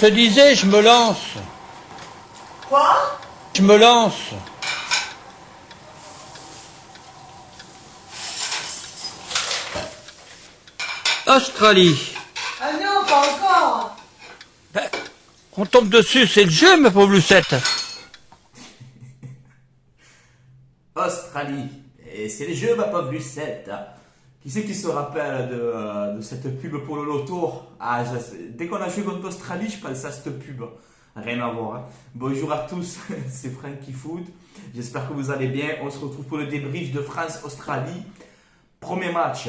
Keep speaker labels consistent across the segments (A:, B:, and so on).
A: te disais, je me lance.
B: Quoi?
A: Je me lance. Australie.
B: Ah non, pas encore.
A: Ben, on tombe dessus, c'est le jeu, ma pauvre Lucette.
C: Australie. Et c'est les jeux, ma pauvre Lucette. Qui c'est qui se rappelle de cette pub pour le loto? Dès qu'on a joué contre l'Australie, je pense à cette pub. Rien à voir. Hein. Bonjour à tous, c'est Frankie Food. J'espère que vous allez bien. On se retrouve pour le débrief de France-Australie. Premier match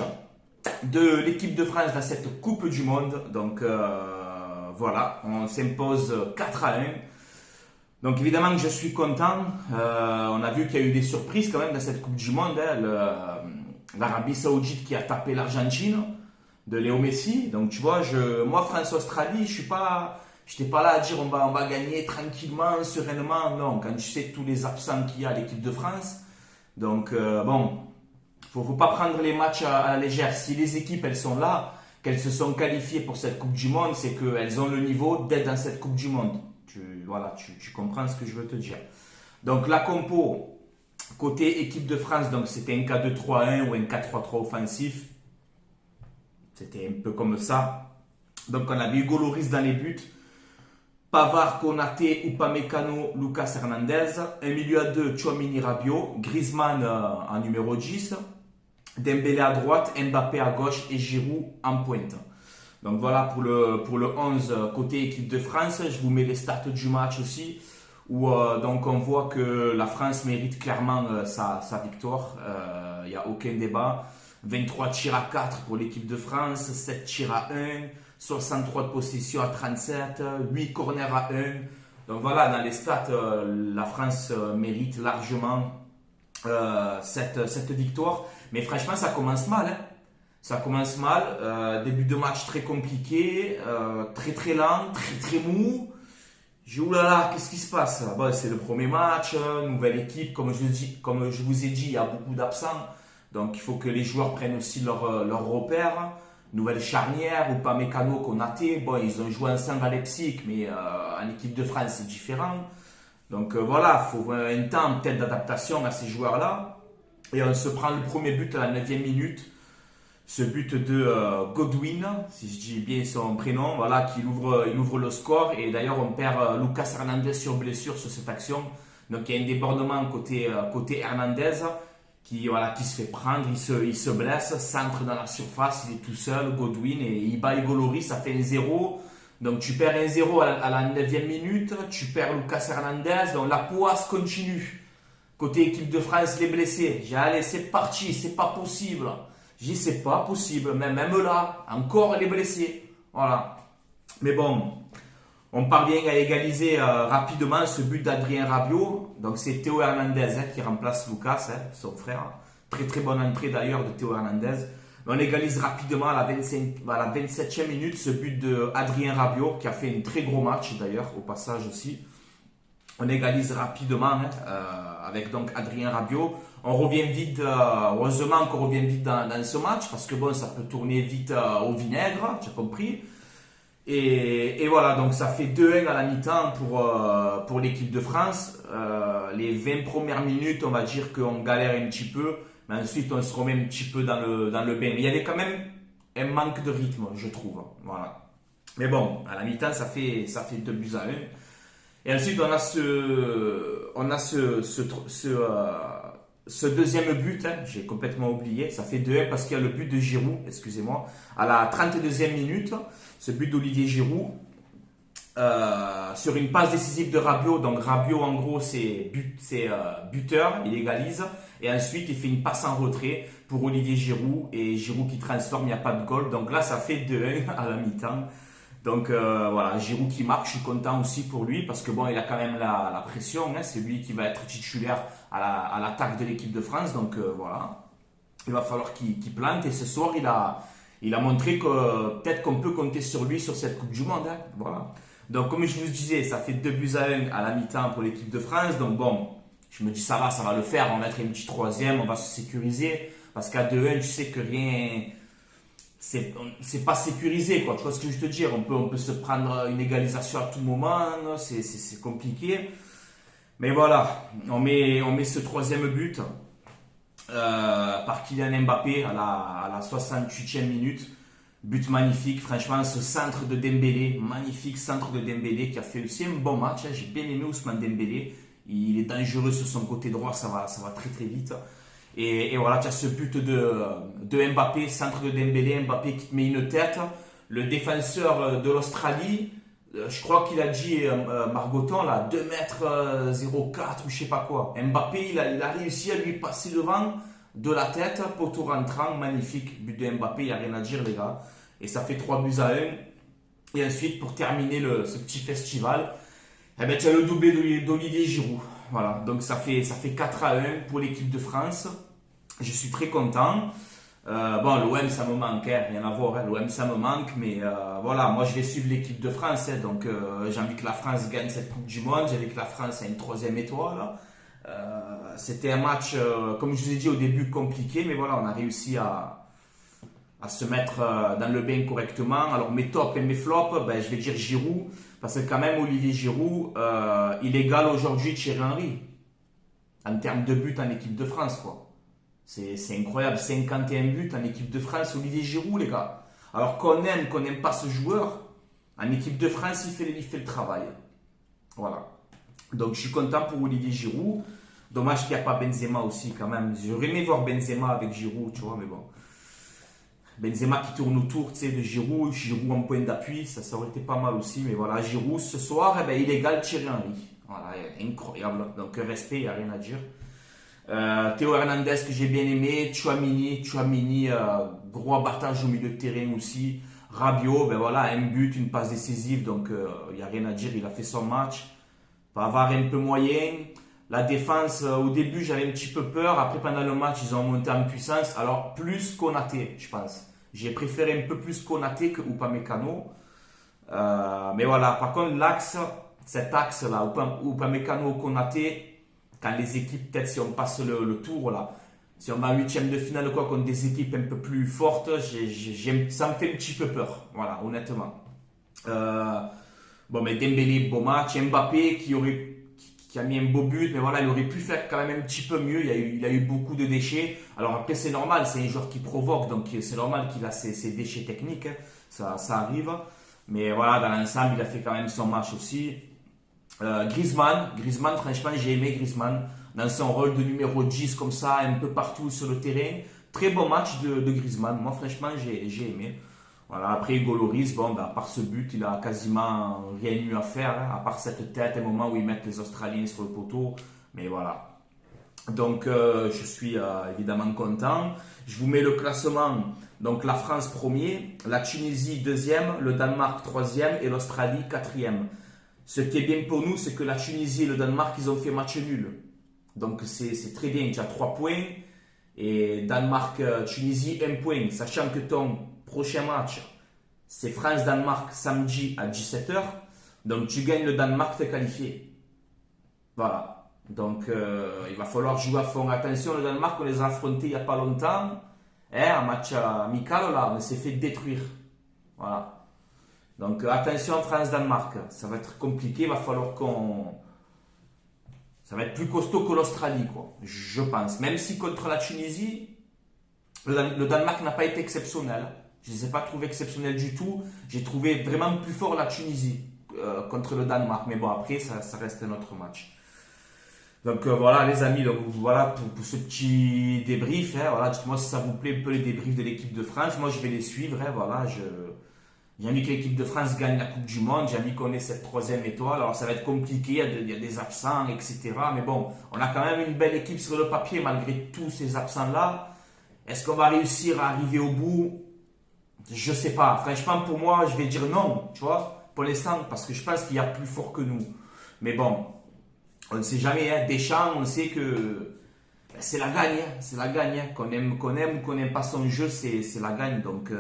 C: de l'équipe de France dans cette Coupe du Monde. Donc voilà, on s'impose 4-1. Donc évidemment que je suis content. On a vu qu'il y a eu des surprises quand même dans cette Coupe du Monde. Hein. L'Arabie Saoudite qui a tapé l'Argentine de Léo Messi. Donc tu vois, moi France-Australie, je n'étais pas là à dire on va gagner tranquillement, sereinement. Non, quand tu sais tous les absents qu'il y a à l'équipe de France. Donc bon, faut pas prendre les matchs à la légère. Si les équipes elles sont là, qu'elles se sont qualifiées pour cette Coupe du Monde, c'est qu'elles ont le niveau d'être dans cette Coupe du Monde. Tu comprends ce que je veux te dire. Donc la compo, côté équipe de France, donc c'était un 4-2-3-1 ou un 4-3-3 offensif. C'était un peu comme ça. Donc on avait Hugo Lloris dans les buts. Pavard, Konaté, Upamecano, Lucas Hernandez. Un milieu à deux, Tchouaméni, Rabiot. Griezmann en numéro 10. Dembélé à droite, Mbappé à gauche et Giroud en pointe. Donc voilà pour le 11 côté équipe de France. Je vous mets les stats du match aussi. Où donc on voit que la France mérite clairement sa victoire. Il n'y a aucun débat. 23 tirs à 4 pour l'équipe de France, 7 tirs à 1, 63 de possession à 37, 8 corners à 1. Donc voilà, dans les stats, la France mérite largement cette victoire. Mais franchement, ça commence mal. Hein. Ça commence mal. Début de match très compliqué, très très lent, très très mou. J'ai oulala, qu'est-ce qui se passe? Bon, c'est le premier match, nouvelle équipe. Comme je vous ai dit, il y a beaucoup d'absents. Donc il faut que les joueurs prennent aussi leur repère. Nouvelle charnière, Upamecano, Konaté. Bon, ils ont joué ensemble à Leipzig, mais en équipe de France, c'est différent. Donc voilà, il faut un temps peut-être d'adaptation à ces joueurs-là. Et on se prend le premier but à la 9e minute. Ce but de Godwin, si je dis bien son prénom, voilà, il ouvre le score. Et d'ailleurs, on perd Lucas Hernandez sur blessure sur cette action. Donc il y a un débordement côté Hernandez qui se fait prendre, il se blesse, centre dans la surface, il est tout seul, Godwin, et il bat Hugo Lloris, ça fait 1-0. Donc tu perds 1-0 à la 9e minute, tu perds Lucas Hernandez, donc la poisse continue. Côté équipe de France, les blessés, j'ai dit allez c'est parti, c'est pas possible. J'ai dit c'est pas possible, même là, encore les blessés. Voilà. Mais bon, on parvient à égaliser rapidement ce but d'Adrien Rabiot. Donc c'est Théo Hernandez qui remplace Lucas, son frère. Très très bonne entrée d'ailleurs de Théo Hernandez. On égalise rapidement à la 27e minute ce but d'Adrien Rabiot qui a fait un très gros match d'ailleurs au passage aussi. On égalise rapidement avec donc Adrien Rabiot. On revient vite, heureusement qu'on revient vite dans ce match parce que bon, ça peut tourner vite au vinaigre, tu as compris. Et voilà, donc ça fait 2-1 à la mi-temps pour l'équipe de France. Les 20 premières minutes, on va dire qu'on galère un petit peu, mais ensuite on se remet un petit peu dans le bain. Mais il y avait quand même un manque de rythme, je trouve. Voilà. Mais bon, à la mi-temps, ça fait 2-1. Et ensuite, on a ce deuxième but, hein, j'ai complètement oublié, ça fait 2-1 parce qu'il y a le but de Giroud, excusez-moi, à la 32e minute, ce but d'Olivier Giroud, sur une passe décisive de Rabiot. Donc Rabiot, en gros, c'est buteur, il égalise, et ensuite il fait une passe en retrait pour Olivier Giroud, et Giroud qui transforme, il n'y a pas de goal. Donc là, ça fait 2-1 à la mi-temps. Donc voilà, Giroud qui marque, je suis content aussi pour lui parce que bon, il a quand même la pression, hein, c'est lui qui va être titulaire à l'attaque de l'équipe de France, donc voilà, il va falloir qu'il plante. Et ce soir, il a montré que peut-être qu'on peut compter sur lui sur cette Coupe du Monde, hein, voilà. Donc comme je vous disais, ça fait 2-1 à la mi-temps pour l'équipe de France, donc bon, je me dis ça va le faire, on va mettre une petite troisième, on va se sécuriser parce qu'à 2-1, tu sais que rien. c'est pas sécurisé, quoi. Tu vois ce que je veux te dire? On peut se prendre une égalisation à tout moment, c'est compliqué. Mais voilà, on met ce troisième but par Kylian Mbappé à la 68e minute. But magnifique, franchement, ce centre de Dembélé, magnifique centre de Dembélé qui a fait aussi un bon match. J'ai bien aimé Ousmane Dembélé. Il est dangereux sur son côté droit, ça va très très vite. Et voilà, tu as ce but de Mbappé, centre de Dembélé, Mbappé qui te met une tête. Le défenseur de l'Australie, je crois qu'il a dit Margoton, là, 2m04 ou je sais pas quoi. Mbappé, il a réussi à lui passer devant de la tête, poteau rentrant, magnifique. But de Mbappé, il n'y a rien à dire, les gars. Et ça fait 3-1. Et ensuite, pour terminer ce petit festival, eh ben, tu as le doublé d'Olivier Giroud. Voilà, donc ça fait 4-1 pour l'équipe de France. Je suis très content. Bon, l'OM ça me manque, hein, rien à voir, hein, l'OM ça me manque, mais voilà, moi je vais suivre l'équipe de France, hein, donc j'ai envie que la France gagne cette Coupe du Monde, j'ai envie que la France ait une troisième étoile. C'était un match, comme je vous ai dit au début, compliqué, mais voilà, on a réussi à se mettre dans le bain correctement. Alors mes tops et mes flops, ben, je vais dire Giroud, parce que quand même Olivier Giroud, il égale aujourd'hui Thierry Henry en termes de buts en équipe de France, quoi. C'est incroyable, 51 buts en équipe de France, Olivier Giroud, les gars. Alors qu'on n'aime pas ce joueur, en équipe de France, il fait le travail. Voilà. Donc je suis content pour Olivier Giroud. Dommage qu'il n'y a pas Benzema aussi, quand même. J'aurais aimé voir Benzema avec Giroud, tu vois, mais bon. Benzema qui tourne autour, tu sais, de Giroud en point d'appui, ça aurait été pas mal aussi. Mais voilà, Giroud, ce soir, eh ben, il égale Thierry Henry. Voilà, incroyable. Donc respect, il n'y a rien à dire. Théo Hernandez que j'ai bien aimé, Tchouamini, gros abattage au milieu de terrain aussi. Rabiot, ben voilà, un but, une passe décisive, donc il n'y a rien à dire, il a fait son match. Pavard un peu moyen. La défense, au début j'avais un petit peu peur, après pendant le match ils ont monté en puissance. Alors plus Konaté, je pense. J'ai préféré un peu plus Konaté que Upamecano. Mais voilà, par contre cet axe là, Upamecano, Konaté, quand les équipes, peut-être si on passe le tour là, si on va en huitième de finale quoi, contre des équipes un peu plus fortes, ça me fait un petit peu peur, voilà, honnêtement. Bon, mais Dembélé, beau match, Mbappé qui a mis un beau but, mais voilà, il aurait pu faire quand même un petit peu mieux, il a eu beaucoup de déchets. Alors après c'est normal, c'est un joueur qui provoque, donc c'est normal qu'il a ses déchets techniques, hein. Ça arrive. Mais voilà, dans l'ensemble, il a fait quand même son match aussi. Griezmann, franchement, j'ai aimé Griezmann dans son rôle de numéro 10 comme ça, un peu partout sur le terrain. Très bon match de Griezmann. Moi, franchement, j'ai aimé. Voilà, après, Hugo Lloris, bon, ben, à part ce but, il a quasiment rien eu à faire, hein, à part cette tête, un moment où ils mettent les Australiens sur le poteau. Mais voilà. Donc, je suis évidemment content. Je vous mets le classement. Donc, la France premier, la Tunisie deuxième, le Danemark troisième et l'Australie quatrième. Ce qui est bien pour nous, c'est que la Tunisie et le Danemark, ils ont fait match nul. Donc c'est très bien, tu as 3 points. Et Danemark-Tunisie, 1 point. Sachant que ton prochain match, c'est France-Danemark samedi à 17h. Donc tu gagnes le Danemark, tu es qualifié. Voilà. Donc il va falloir jouer à fond. Attention, le Danemark, on les a affrontés il n'y a pas longtemps. Un match amical, là, on s'est fait détruire. Voilà. Donc attention France-Danemark, ça va être compliqué, il va falloir ça va être plus costaud que l'Australie, quoi, je pense. Même si contre la Tunisie, le Danemark n'a pas été exceptionnel. Je ne les ai pas trouvés exceptionnels du tout. J'ai trouvé vraiment plus fort la Tunisie contre le Danemark. Mais bon, après, ça reste un autre match. Donc voilà les amis, donc voilà pour ce petit débrief. Hein, voilà, dites-moi si ça vous plaît un peu les débriefs de l'équipe de France. Moi, je vais les suivre. Hein, voilà, j'ai envie que l'équipe de France gagne la Coupe du Monde, j'ai envie qu'on ait cette troisième étoile. Alors ça va être compliqué, il y a des absents, etc. Mais bon, on a quand même une belle équipe sur le papier malgré tous ces absents-là. Est-ce qu'on va réussir à arriver au bout? Je sais pas. Franchement, pour moi, je vais dire non, tu vois, pour l'instant, parce que je pense qu'il y a plus fort que nous. Mais bon, on ne sait jamais. Hein. Deschamps, on sait que c'est la gagne. Hein. C'est la gagne. Hein. Qu'on aime ou qu'on n'aime pas son jeu, c'est la gagne. Donc...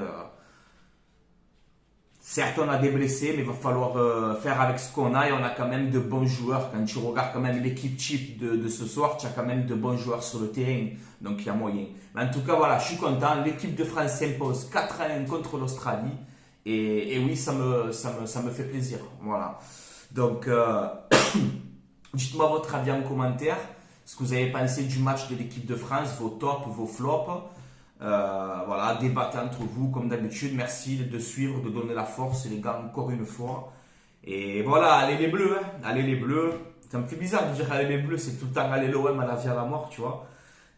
C: Certes, on a des blessés, mais il va falloir faire avec ce qu'on a et on a quand même de bons joueurs. Quand tu regardes quand même l'équipe type de ce soir, tu as quand même de bons joueurs sur le terrain. Donc, il y a moyen. Mais en tout cas, voilà, je suis content. L'équipe de France s'impose 4-1 contre l'Australie. Et oui, ça me fait plaisir. Voilà. Donc, dites-moi votre avis en commentaire. Ce que vous avez pensé du match de l'équipe de France, vos tops, vos flops. Voilà, débattez entre vous comme d'habitude. Merci de suivre, de donner la force, les gars, encore une fois. Et voilà, allez les bleus, hein. Allez les bleus. Ça me fait bizarre de dire allez les bleus, c'est tout le temps allez l'OM à la vie à la mort, tu vois.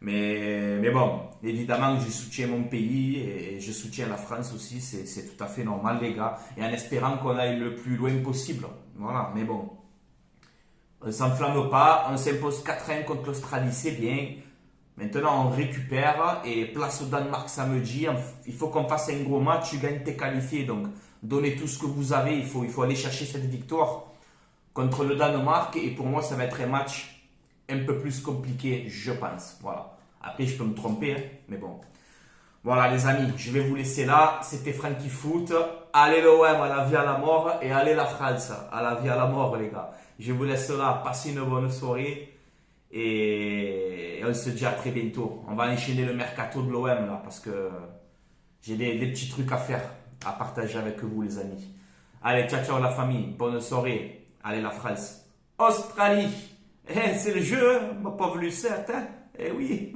C: Mais bon, évidemment, je soutiens mon pays et je soutiens la France aussi, c'est tout à fait normal, les gars. Et en espérant qu'on aille le plus loin possible. Voilà, mais bon. On ne s'enflamme pas, on s'impose 4-1 contre l'Australie, c'est bien. Maintenant, on récupère et place au Danemark samedi. Il faut qu'on fasse un gros match, tu gagnes, t'es qualifié. Donc, donnez tout ce que vous avez. Il faut aller chercher cette victoire contre le Danemark. Et pour moi, ça va être un match un peu plus compliqué, je pense. Voilà. Après, je peux me tromper, hein, mais bon. Voilà, les amis, je vais vous laisser là. C'était Franky Foot. Allez l'OM à la vie à la mort et allez la France à la vie à la mort, les gars. Je vous laisse là. Passez une bonne soirée. Et on se dit à très bientôt. On va enchaîner le mercato de l'OM là parce que j'ai des petits trucs à faire, à partager avec vous, les amis. Allez, ciao ciao la famille, bonne soirée. Allez la France. Australie, c'est le jeu, hein, ma pauvre Lucette, hein. Eh oui.